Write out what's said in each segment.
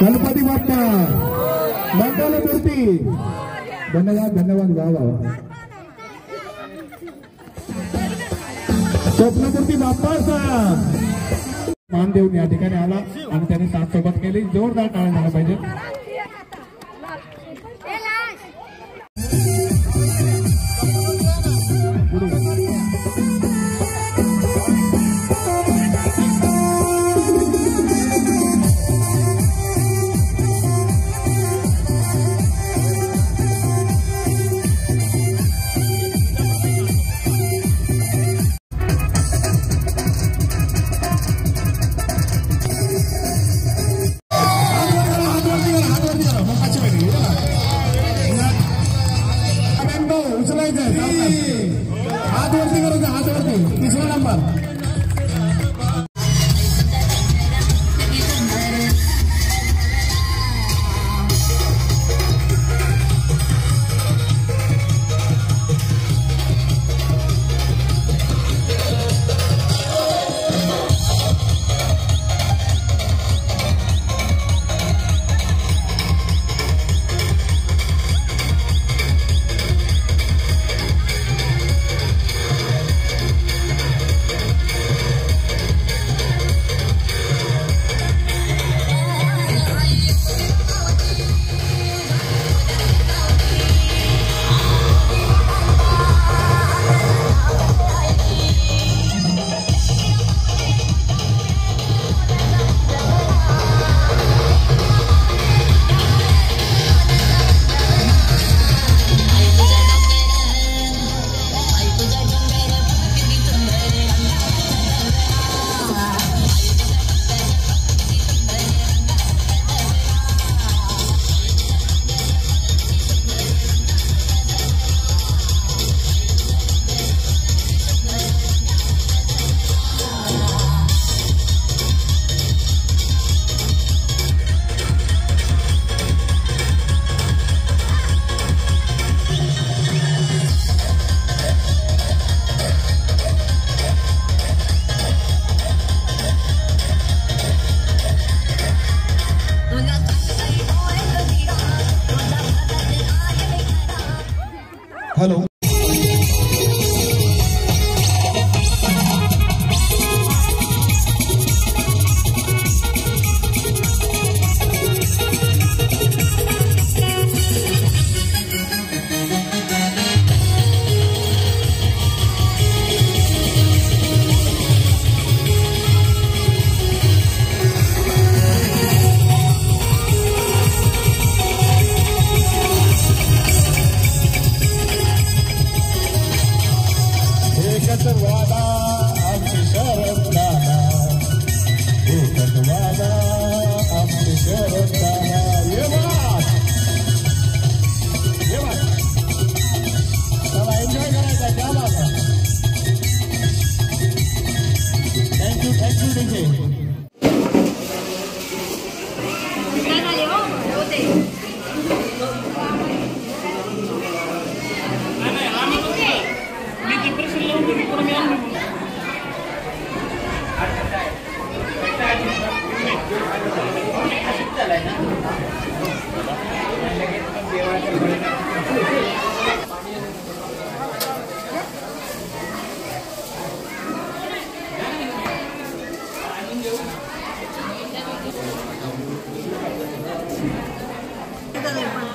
गणपती बाप्पा मंगलमूर्ती धन्यवाद धन्यवाद बाबा स्वप्नमूर्ती बाप्पाचा मान देऊन या ठिकाणी आला आणि त्याने साथ सोबत केली. जोरदार टाळ्या झाला पाहिजे. हात वरती करायचा हात वरती 3रा नंबर. हॅलो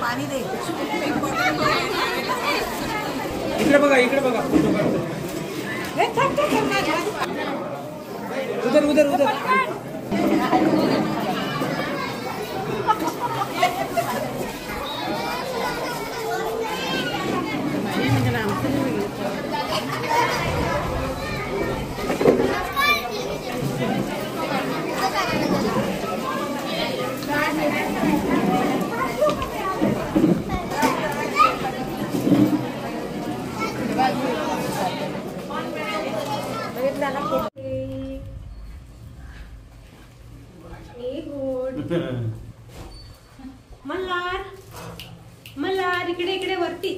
पाणी दे. इकडे बघा इकडे बघा फोटो काढतो. उधर उधर उधर मल्हार मल्हार इकडे इकडे वरती.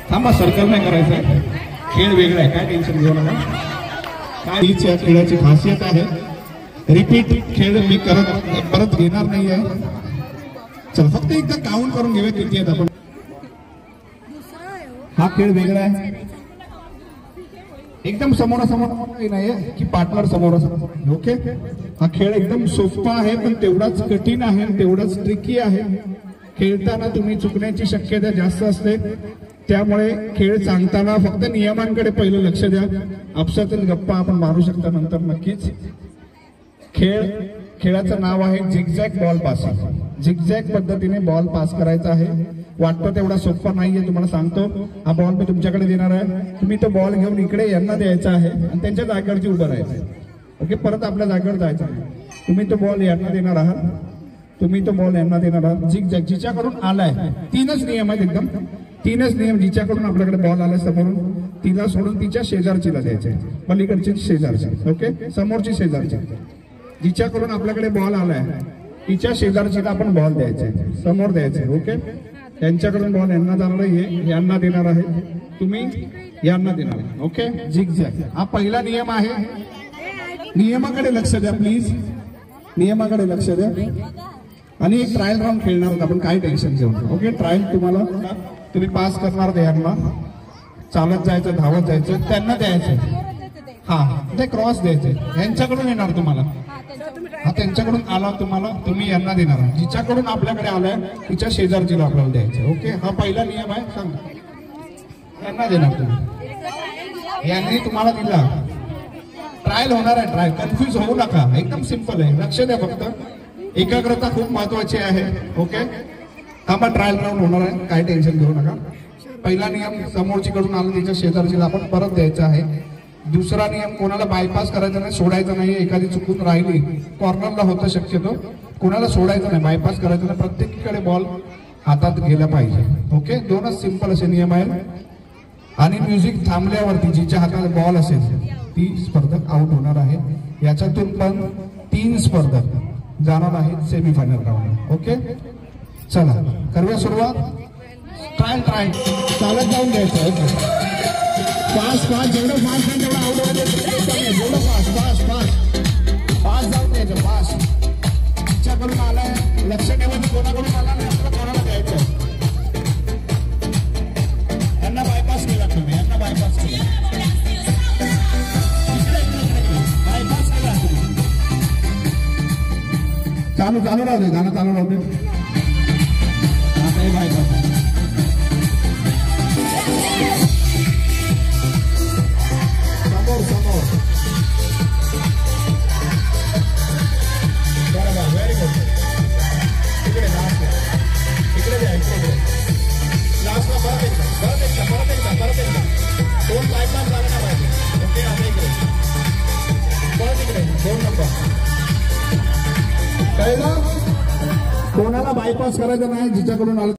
थांबा, सर्कल नाही करायचं, खेळ वेगळा आहे, काय टेन्शन घेऊ नका. काय हीच या खेळाची खासियत आहे. रिपीट खेळ मी परत घेणार नाही आहे. चल फक्त एकदा काउंट करून घेऊया किती आहेत आपण. हा खेळ वेगळा आहे, एकदम समोरासमोर काही नाहीये की पार्टनर समोरासमोर. ओके, हा खेळ एकदम सोपा आहे पण तेवढाच कठीण आहे, तेवढाच ट्रिकी आहे. खेळताना तुम्ही चुकण्याची शक्यता जास्त असते, त्यामुळे खेळ सांगताना फक्त नियमांकडे पहिलं लक्ष द्या. आपसातील गप्पा आपण मारू शकता नंतर नक्कीच. खेळाचं नाव आहे झिगझॅग बॉल पासिंग. झिगझॅग पद्धतीने बॉल पास करायचा आहे. वाटतं तेवढा सोपा नाहीये, तुम्हाला सांगतो. हा बॉल मी तुमच्याकडे देणार आहे, तुम्ही तो बॉल घेऊन इकडे यांना द्यायचा आहे आणि त्यांच्या जागेवरती उभं राहायचं. ओके, परत आपल्या जागेवर जायचं आहे. तुम्ही तो बॉल यांना देणार आहात, तुम्ही तो बॉल यांना देणार आहात. झिगझॅग जिच्याकडून आलाय, 3च नियम आहेत, एकदम 3च नियम. जिच्याकडून आपल्याकडे बॉल आलाय समोरून, तिला सोडून तिच्या शेजारचीला द्यायचे, पलीकडची शेजारची. ओके, समोरची शेजारची. जिच्याकडून आपल्याकडे बॉल आलाय तिच्या शेजारचीला आपण बॉल द्यायचे, समोर द्यायचे. ओके, त्यांच्याकडून बॉल यांना जाणार आहे, यांना देणार आहे, तुम्ही यांना देणार आहे. ओके, झिगझॅग हा पहिला नियम आहे. नियमाकडे लक्ष द्या प्लीज, नियमाकडे लक्ष द्या. आणि एक ट्रायल राऊंड खेळणार आहोत आपण, काही टेन्शन घेऊन. ओके, ट्रायल तुम्ही पास करणार द्यांना, चालत जायचं, धावत जायचं, त्यांना द्यायचं. हा, ते क्रॉस द्यायचे, यांच्याकडून येणार तुम्हाला. हा, त्यांच्याकडून आला तुम्हाला, तुम्ही यांना देणार. जिच्याकडून आपल्याकडे आलाय तिच्या शेजारचीला आपल्याला द्यायचं. ओके, हा पहिला नियम आहे. सांगा, यांना देणार तुम्ही, यांनी तुम्हाला दिला. ट्रायल होणार आहे, ट्रायल, कन्फ्युज होऊ नका, एकदम सिंपल आहे. लक्ष द्या फक्त, एकाग्रता खूप महत्वाची आहे. ओके, हा मग ट्रायल राऊंड होणार आहे, काही टेन्शन घेऊ नका. पहिला नियम, समोरचीकडून आलं तिच्या शेजारचीला आपण परत द्यायचं आहे. दुसरा नियम, कोणाला बायपास करायचा नाही, सोडायचा नाही. एखादी चुकून राहिली, कॉर्नरला होतं शक्यतो, कोणाला सोडायचं नाही, बायपास करायचं नाही. प्रत्येकीकडे बॉल हातात गेला पाहिजे. ओके, 2च सिंपल असे नियम आहेत. आणि म्युझिक थांबल्यावरती जिच्या हातात बॉल असेल ती स्पर्धक आउट होणार आहे. याच्यातून पण 3 स्पर्धक जाणार आहेत सेमीफायनल राऊंड. ओके, चला करूया सुरुवात. ट्रायल चालत जाऊन द्यायचं. फास्ट जेवढं फास्ट आहे तेवढं आउट व्हायचं, जेवढं फास्ट जाऊन द्यायचं. फास्ट तिच्याकडून आलाय, लक्ष ठेवायचं, कोणाकडून आला नाही कोणाला द्यायचं. यांना बायपास केला तुम्ही, यांना बायपास केला, बायपास केला तुम्ही. चालू राहू दे, गाणं चालू राहू दे. आता हे बायपास समोर. बरोबर, व्हेरी गुड. इकडे द्या, इकडे. 2 नंबर कळलं कोणाला बायपास करायचं नाही जिच्याकडून आलं